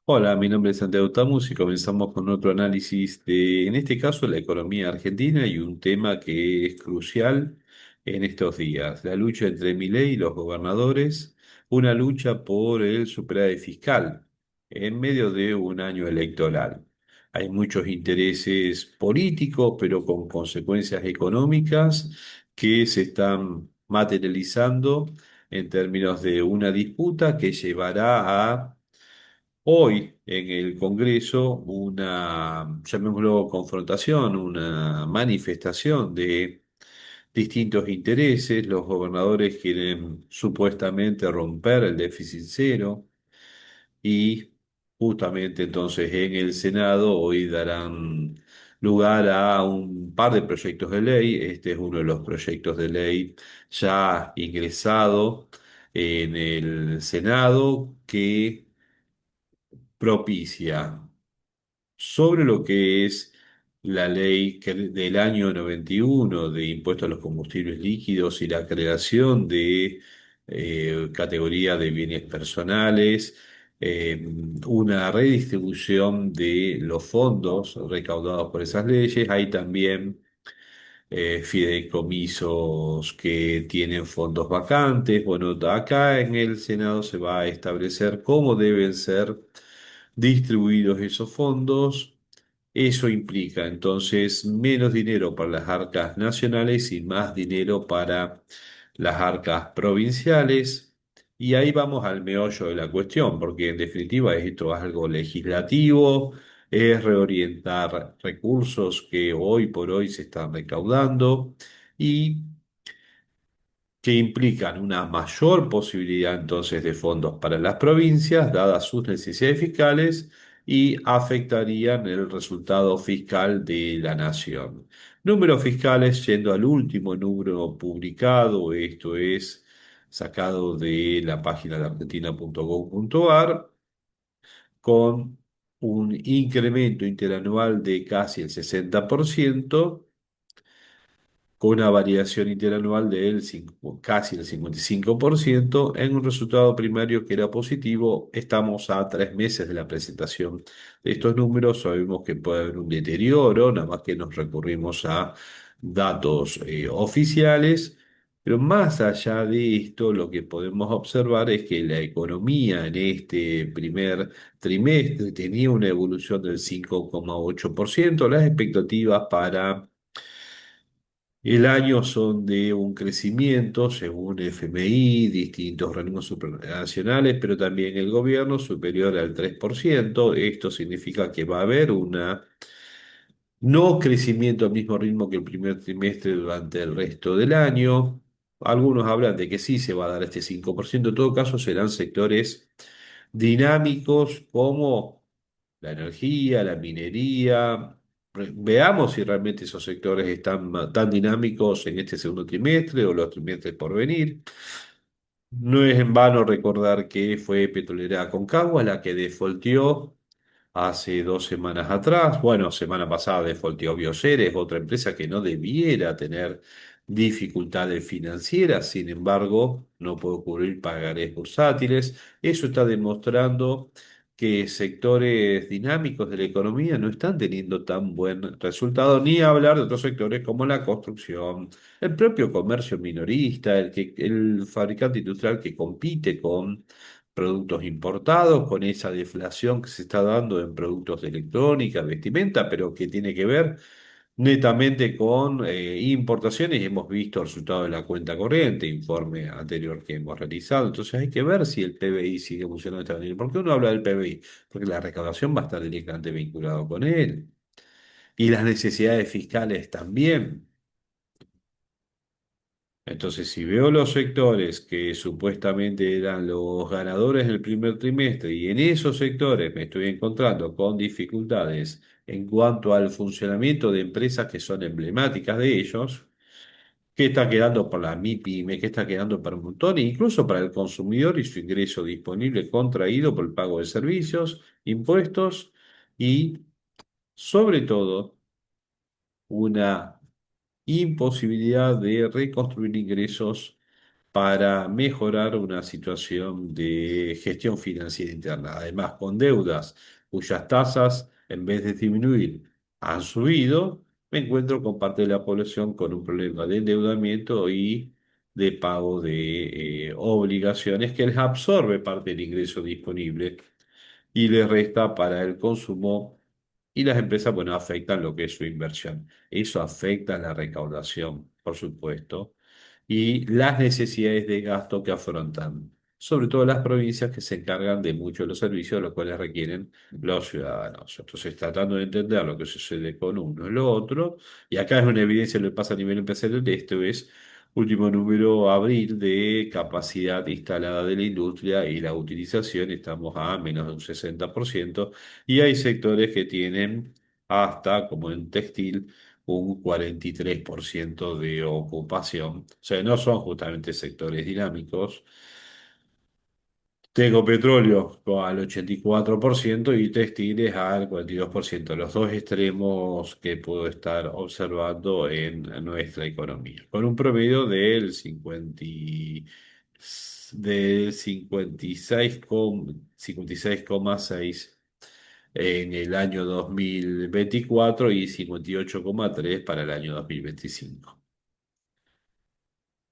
Hola, mi nombre es Santiago Tamus y comenzamos con otro análisis de, en este caso, la economía argentina y un tema que es crucial en estos días, la lucha entre Milei y los gobernadores, una lucha por el superávit fiscal en medio de un año electoral. Hay muchos intereses políticos, pero con consecuencias económicas que se están materializando en términos de una disputa que llevará a hoy en el Congreso una, llamémoslo confrontación, una manifestación de distintos intereses. Los gobernadores quieren supuestamente romper el déficit cero y justamente entonces en el Senado hoy darán lugar a un par de proyectos de ley. Este es uno de los proyectos de ley ya ingresado en el Senado que propicia sobre lo que es la ley del año 91 de impuesto a los combustibles líquidos y la creación de categoría de bienes personales, eh, una redistribución de los fondos recaudados por esas leyes. Hay también fideicomisos que tienen fondos vacantes. Bueno, acá en el Senado se va a establecer cómo deben ser distribuidos esos fondos. Eso implica entonces menos dinero para las arcas nacionales y más dinero para las arcas provinciales. Y ahí vamos al meollo de la cuestión, porque en definitiva esto es algo legislativo, es reorientar recursos que hoy por hoy se están recaudando y que implican una mayor posibilidad entonces de fondos para las provincias, dadas sus necesidades fiscales, y afectarían el resultado fiscal de la nación. Números fiscales, yendo al último número publicado, esto es sacado de la página de argentina.gov.ar, con un incremento interanual de casi el 60%, con una variación interanual casi el 55%, en un resultado primario que era positivo. Estamos a 3 meses de la presentación de estos números, sabemos que puede haber un deterioro, nada más que nos recurrimos a datos oficiales. Pero más allá de esto, lo que podemos observar es que la economía en este primer trimestre tenía una evolución del 5,8%. Las expectativas para el año son de un crecimiento, según FMI, distintos organismos supranacionales, pero también el gobierno, superior al 3%. Esto significa que va a haber una no crecimiento al mismo ritmo que el primer trimestre durante el resto del año. Algunos hablan de que sí se va a dar este 5%. En todo caso, serán sectores dinámicos como la energía, la minería. Veamos si realmente esos sectores están tan dinámicos en este segundo trimestre o los trimestres por venir. No es en vano recordar que fue Petrolera Aconcagua la que defaultió hace 2 semanas atrás. Bueno, semana pasada defaultió Bioceres, otra empresa que no debiera tener dificultades financieras, sin embargo, no puede cubrir pagarés bursátiles. Eso está demostrando que sectores dinámicos de la economía no están teniendo tan buen resultado, ni hablar de otros sectores como la construcción, el propio comercio minorista, el fabricante industrial que compite con productos importados, con esa deflación que se está dando en productos de electrónica, vestimenta, pero que tiene que ver netamente con importaciones, y hemos visto el resultado de la cuenta corriente, informe anterior que hemos realizado. Entonces hay que ver si el PBI sigue funcionando de esta manera. ¿Por qué uno habla del PBI? Porque la recaudación va a estar directamente vinculado con él. Y las necesidades fiscales también. Entonces, si veo los sectores que supuestamente eran los ganadores del primer trimestre y en esos sectores me estoy encontrando con dificultades en cuanto al funcionamiento de empresas que son emblemáticas de ellos, ¿qué está quedando para la MIPYME? ¿Qué está quedando para un montón? E incluso para el consumidor y su ingreso disponible contraído por el pago de servicios, impuestos y, sobre todo, una imposibilidad de reconstruir ingresos para mejorar una situación de gestión financiera interna. Además, con deudas cuyas tasas, en vez de disminuir, han subido, me encuentro con parte de la población con un problema de endeudamiento y de pago de obligaciones que les absorbe parte del ingreso disponible y les resta para el consumo y las empresas, bueno, afectan lo que es su inversión. Eso afecta la recaudación, por supuesto, y las necesidades de gasto que afrontan, sobre todo las provincias que se encargan de muchos de los servicios, los cuales requieren los ciudadanos. Entonces, tratando de entender lo que sucede con uno y lo otro, y acá es una evidencia lo que pasa a nivel empresarial, esto es último número abril de capacidad instalada de la industria y la utilización, estamos a menos de un 60% y hay sectores que tienen hasta, como en textil, un 43% de ocupación. O sea, no son justamente sectores dinámicos. Tengo petróleo al 84% y textiles al 42%, los dos extremos que puedo estar observando en nuestra economía, con un promedio del 56,6 en el año 2024 y 58,3 para el año 2025.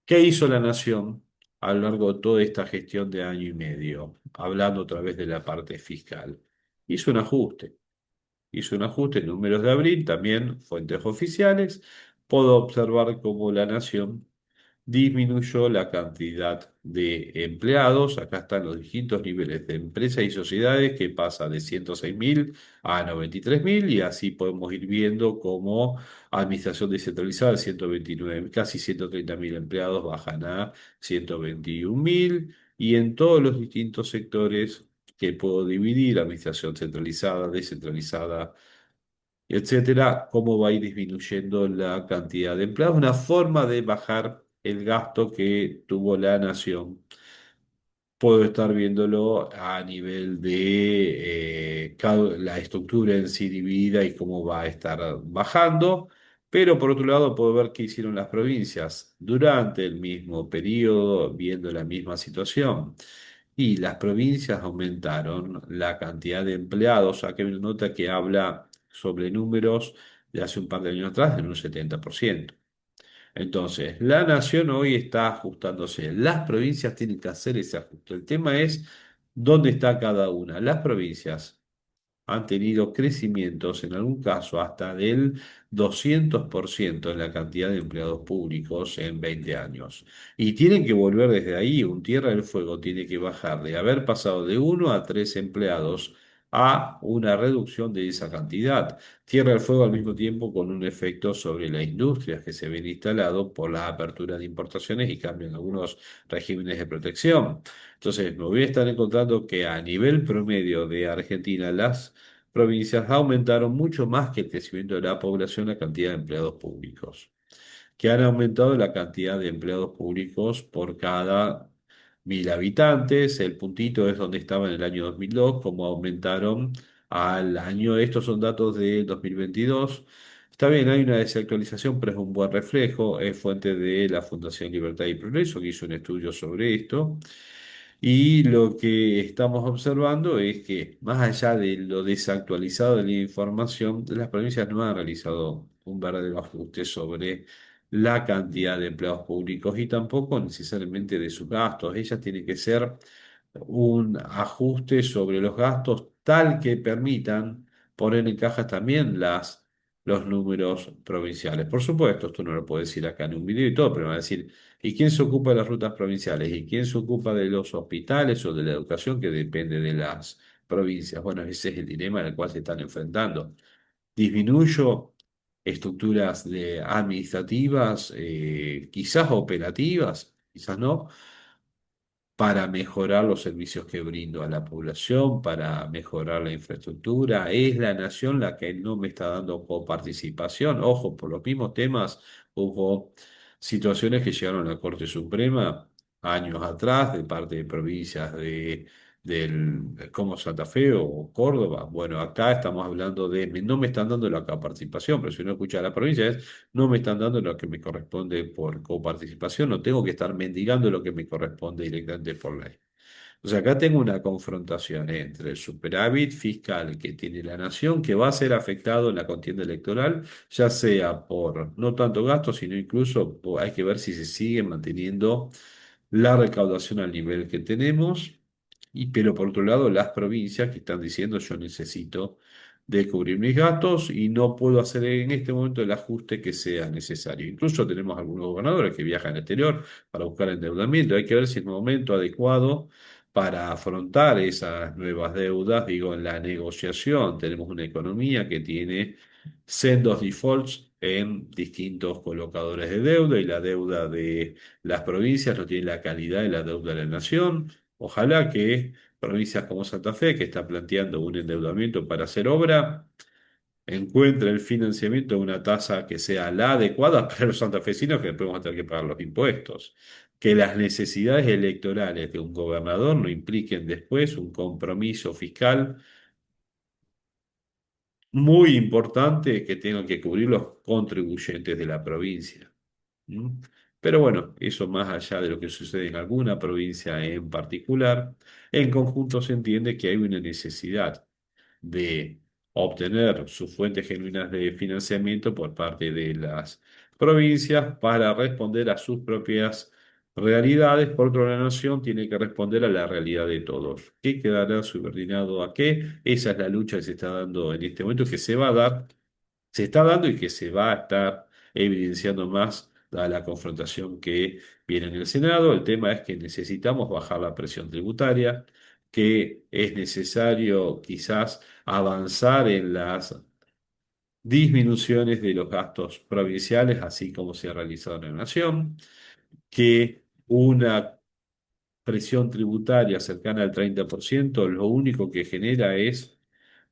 ¿Qué hizo la nación a lo largo de toda esta gestión de año y medio? Hablando otra vez de la parte fiscal. Hizo un ajuste. Hizo un ajuste en números de abril, también fuentes oficiales. Puedo observar cómo la nación disminuyó la cantidad de empleados. Acá están los distintos niveles de empresas y sociedades que pasa de 106.000 a 93.000 y así podemos ir viendo cómo administración descentralizada, 129, casi 130.000 empleados bajan a 121.000 y en todos los distintos sectores que puedo dividir, administración centralizada, descentralizada, etcétera, cómo va a ir disminuyendo la cantidad de empleados, una forma de bajar el gasto que tuvo la nación. Puedo estar viéndolo a nivel de la estructura en sí dividida y cómo va a estar bajando, pero por otro lado puedo ver qué hicieron las provincias durante el mismo periodo, viendo la misma situación. Y las provincias aumentaron la cantidad de empleados. Aquí hay una nota que habla sobre números de hace un par de años atrás en un 70%. Entonces, la nación hoy está ajustándose. Las provincias tienen que hacer ese ajuste. El tema es dónde está cada una. Las provincias han tenido crecimientos, en algún caso hasta del 200% en la cantidad de empleados públicos en 20 años. Y tienen que volver desde ahí, un Tierra del Fuego tiene que bajar de haber pasado de 1 a 3 empleados a una reducción de esa cantidad. Tierra del Fuego al mismo tiempo con un efecto sobre las industrias que se ven instalado por la apertura de importaciones y cambio en algunos regímenes de protección. Entonces, me voy a estar encontrando que a nivel promedio de Argentina, las provincias aumentaron mucho más que el crecimiento de la población, la cantidad de empleados públicos, que han aumentado la cantidad de empleados públicos por cada 1.000 habitantes. El puntito es donde estaba en el año 2002, como aumentaron al año. Estos son datos de 2022. Está bien, hay una desactualización, pero es un buen reflejo. Es fuente de la Fundación Libertad y Progreso, que hizo un estudio sobre esto. Y lo que estamos observando es que, más allá de lo desactualizado de la información, las provincias no han realizado un verdadero ajuste sobre la cantidad de empleados públicos y tampoco necesariamente de sus gastos. Ellas tienen que ser un ajuste sobre los gastos tal que permitan poner en caja también los números provinciales. Por supuesto, esto no lo puedo decir acá en un video y todo, pero me va a decir, ¿y quién se ocupa de las rutas provinciales? ¿Y quién se ocupa de los hospitales o de la educación que depende de las provincias? Bueno, ese es el dilema al cual se están enfrentando. ¿Disminuyo estructuras administrativas, quizás operativas, quizás no, para mejorar los servicios que brindo a la población, para mejorar la infraestructura? ¿Es la nación la que no me está dando coparticipación? Ojo, por los mismos temas hubo situaciones que llegaron a la Corte Suprema años atrás de parte de provincias como Santa Fe o Córdoba. Bueno, acá estamos hablando de, no me están dando la coparticipación, pero si uno escucha a la provincia es, no me están dando lo que me corresponde por coparticipación, no tengo que estar mendigando lo que me corresponde directamente por ley. O sea, acá tengo una confrontación entre el superávit fiscal que tiene la nación, que va a ser afectado en la contienda electoral, ya sea por no tanto gasto, sino incluso hay que ver si se sigue manteniendo la recaudación al nivel que tenemos, pero por otro lado, las provincias que están diciendo yo necesito de cubrir mis gastos y no puedo hacer en este momento el ajuste que sea necesario. Incluso tenemos algunos gobernadores que viajan al exterior para buscar endeudamiento. Hay que ver si es el momento adecuado para afrontar esas nuevas deudas. Digo, en la negociación tenemos una economía que tiene sendos defaults en distintos colocadores de deuda y la deuda de las provincias no tiene la calidad de la deuda de la nación. Ojalá que provincias como Santa Fe, que está planteando un endeudamiento para hacer obra, encuentre el financiamiento de una tasa que sea la adecuada para los santafesinos que después vamos a tener que pagar los impuestos. Que las necesidades electorales de un gobernador no impliquen después un compromiso fiscal muy importante que tengan que cubrir los contribuyentes de la provincia. ¿Mm? Pero bueno, eso más allá de lo que sucede en alguna provincia en particular, en conjunto se entiende que hay una necesidad de obtener sus fuentes genuinas de financiamiento por parte de las provincias para responder a sus propias realidades. Por otro, la nación tiene que responder a la realidad de todos. ¿Qué quedará subordinado a qué? Esa es la lucha que se está dando en este momento, que se va a dar, se está dando y que se va a estar evidenciando más dada la confrontación que viene en el Senado. El tema es que necesitamos bajar la presión tributaria, que es necesario quizás avanzar en las disminuciones de los gastos provinciales, así como se ha realizado en la nación, que una presión tributaria cercana al 30%, lo único que genera es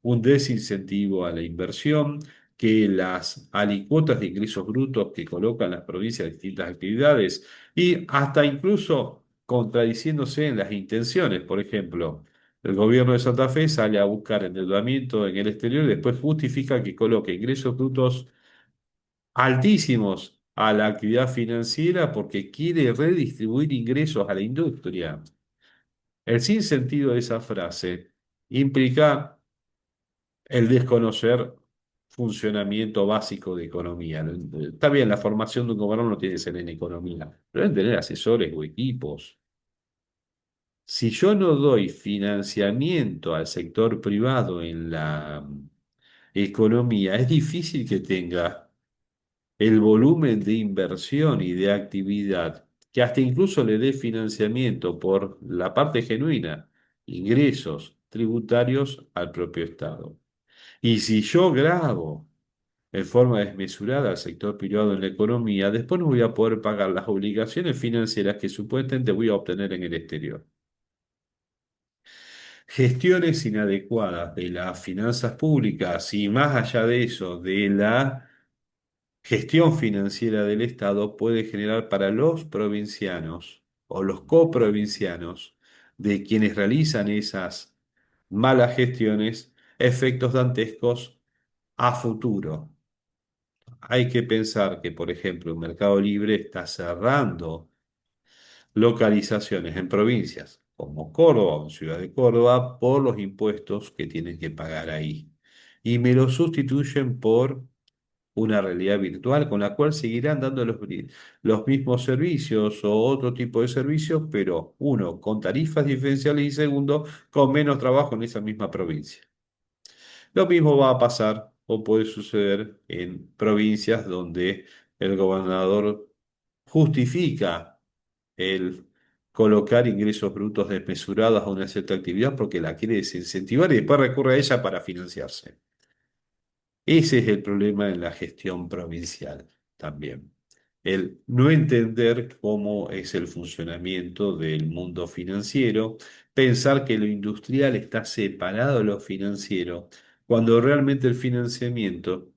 un desincentivo a la inversión, que las alicuotas de ingresos brutos que colocan las provincias de distintas actividades y hasta incluso contradiciéndose en las intenciones. Por ejemplo, el gobierno de Santa Fe sale a buscar endeudamiento en el exterior y después justifica que coloque ingresos brutos altísimos a la actividad financiera porque quiere redistribuir ingresos a la industria. El sinsentido de esa frase implica el desconocer funcionamiento básico de economía. Está bien, la formación de un gobernador no tiene que ser en economía, pero deben tener asesores o equipos. Si yo no doy financiamiento al sector privado en la economía, es difícil que tenga el volumen de inversión y de actividad, que hasta incluso le dé financiamiento por la parte genuina, ingresos tributarios al propio Estado. Y si yo grabo en forma desmesurada al sector privado en la economía, después no voy a poder pagar las obligaciones financieras que supuestamente voy a obtener en el exterior. Gestiones inadecuadas de las finanzas públicas y más allá de eso, de la gestión financiera del Estado puede generar para los provincianos o los coprovincianos de quienes realizan esas malas gestiones efectos dantescos a futuro. Hay que pensar que, por ejemplo, un Mercado Libre está cerrando localizaciones en provincias como Córdoba o Ciudad de Córdoba por los impuestos que tienen que pagar ahí. Y me lo sustituyen por una realidad virtual con la cual seguirán dando los mismos servicios o otro tipo de servicios, pero uno con tarifas diferenciales y segundo con menos trabajo en esa misma provincia. Lo mismo va a pasar o puede suceder en provincias donde el gobernador justifica el colocar ingresos brutos desmesurados a una cierta actividad porque la quiere desincentivar y después recurre a ella para financiarse. Ese es el problema en la gestión provincial también. El no entender cómo es el funcionamiento del mundo financiero, pensar que lo industrial está separado de lo financiero, cuando realmente el financiamiento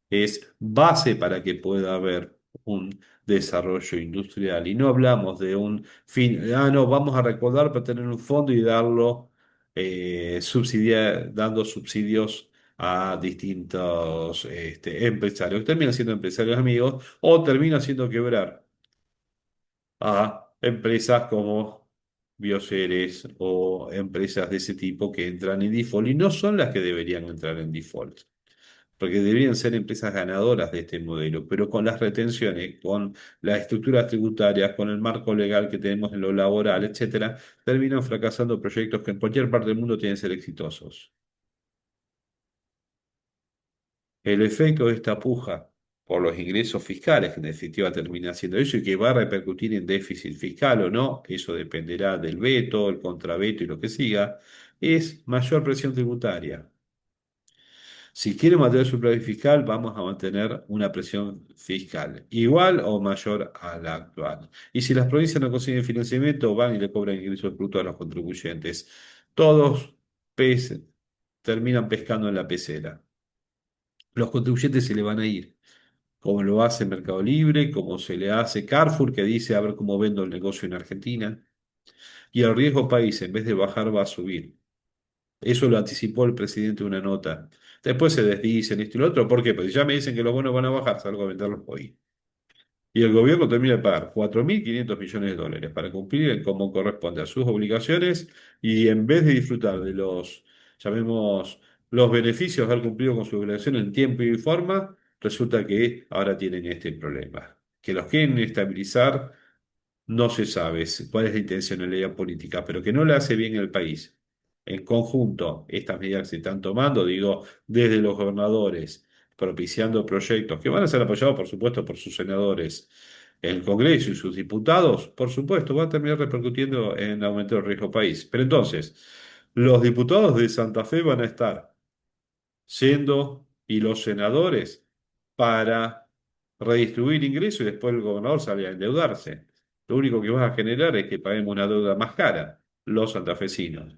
es base para que pueda haber un desarrollo industrial. Y no hablamos de un fin, no, vamos a recordar para tener un fondo y darlo dando subsidios a distintos empresarios, que terminan siendo empresarios amigos o terminan haciendo quebrar a empresas como Bioceres o empresas de ese tipo que entran en default y no son las que deberían entrar en default, porque deberían ser empresas ganadoras de este modelo, pero con las retenciones, con las estructuras tributarias, con el marco legal que tenemos en lo laboral, etcétera, terminan fracasando proyectos que en cualquier parte del mundo tienen que ser exitosos. El efecto de esta puja por los ingresos fiscales, que en definitiva termina siendo eso y que va a repercutir en déficit fiscal o no, eso dependerá del veto, el contraveto y lo que siga, es mayor presión tributaria. Si quiere mantener su plan fiscal, vamos a mantener una presión fiscal igual o mayor a la actual. Y si las provincias no consiguen financiamiento, van y le cobran ingresos brutos a los contribuyentes. Todos pes- terminan pescando en la pecera. Los contribuyentes se le van a ir, como lo hace Mercado Libre, como se le hace Carrefour, que dice a ver cómo vendo el negocio en Argentina. Y el riesgo país, en vez de bajar, va a subir. Eso lo anticipó el presidente en una nota. Después se desdicen esto y lo otro. ¿Por qué? Porque ya me dicen que los bonos van a bajar, salgo a venderlos hoy. Y el gobierno termina de pagar 4.500 millones de dólares para cumplir como corresponde a sus obligaciones y en vez de disfrutar de los, llamemos, los beneficios de haber cumplido con su obligación en tiempo y forma, resulta que ahora tienen este problema. Que los quieren estabilizar, no se sabe cuál es la intencionalidad política, pero que no le hace bien al país. En conjunto, estas medidas que se están tomando, digo, desde los gobernadores, propiciando proyectos que van a ser apoyados, por supuesto, por sus senadores, el Congreso y sus diputados, por supuesto, van a terminar repercutiendo en aumento del riesgo país. Pero entonces, los diputados de Santa Fe van a estar siendo y los senadores para redistribuir ingresos y después el gobernador sale a endeudarse. Lo único que vas a generar es que paguemos una deuda más cara, los santafesinos.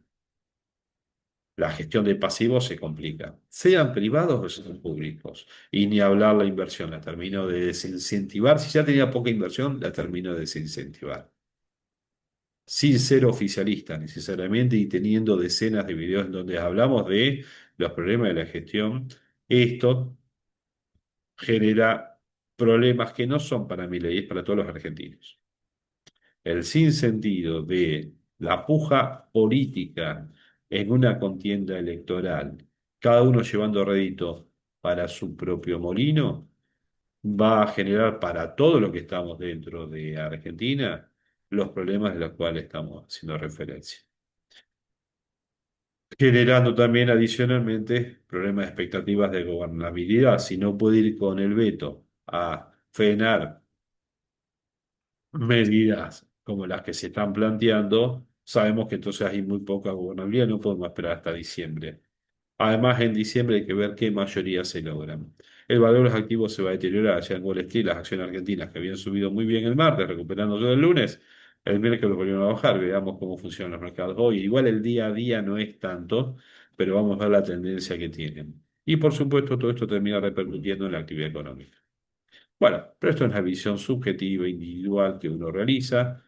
La gestión de pasivos se complica, sean privados o sean públicos. Y ni hablar la inversión, la termino de desincentivar. Si ya tenía poca inversión, la termino de desincentivar. Sin ser oficialista necesariamente y teniendo decenas de videos en donde hablamos de los problemas de la gestión, esto genera problemas que no son para mi ley, es para todos los argentinos. El sinsentido de la puja política en una contienda electoral, cada uno llevando rédito para su propio molino, va a generar para todo lo que estamos dentro de Argentina los problemas de los cuales estamos haciendo referencia. Generando también adicionalmente problemas de expectativas de gobernabilidad. Si no puede ir con el veto a frenar medidas como las que se están planteando, sabemos que entonces hay muy poca gobernabilidad, no podemos esperar hasta diciembre. Además, en diciembre hay que ver qué mayoría se logran. El valor de los activos se va a deteriorar. Ya en Wall Street, las acciones argentinas que habían subido muy bien el martes, recuperándose el lunes, el miércoles volvieron a bajar. Veamos cómo funcionan los mercados hoy. Igual el día a día no es tanto, pero vamos a ver la tendencia que tienen. Y por supuesto, todo esto termina repercutiendo en la actividad económica. Bueno, pero esto es una visión subjetiva, individual que uno realiza,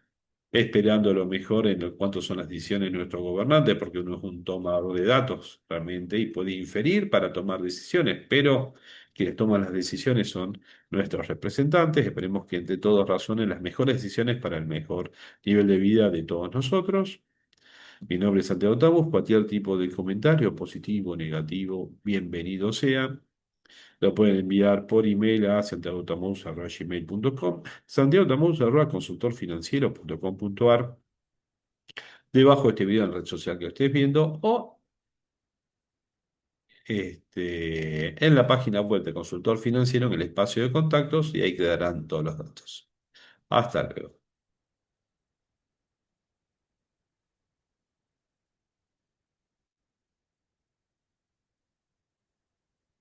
esperando lo mejor en cuanto son las decisiones de nuestros gobernantes, porque uno es un tomador de datos realmente y puede inferir para tomar decisiones, pero quienes toman las decisiones son nuestros representantes. Esperemos que entre todos razonen las mejores decisiones para el mejor nivel de vida de todos nosotros. Mi nombre es Santiago Tamus. Cualquier tipo de comentario, positivo, negativo, bienvenido sea. Lo pueden enviar por email a santiagotamus@gmail.com, santiagotamus@consultorfinanciero.com.ar, debajo de este video en la red social que estés viendo o en la página web de Consultor Financiero en el espacio de contactos y ahí quedarán todos los datos. Hasta luego.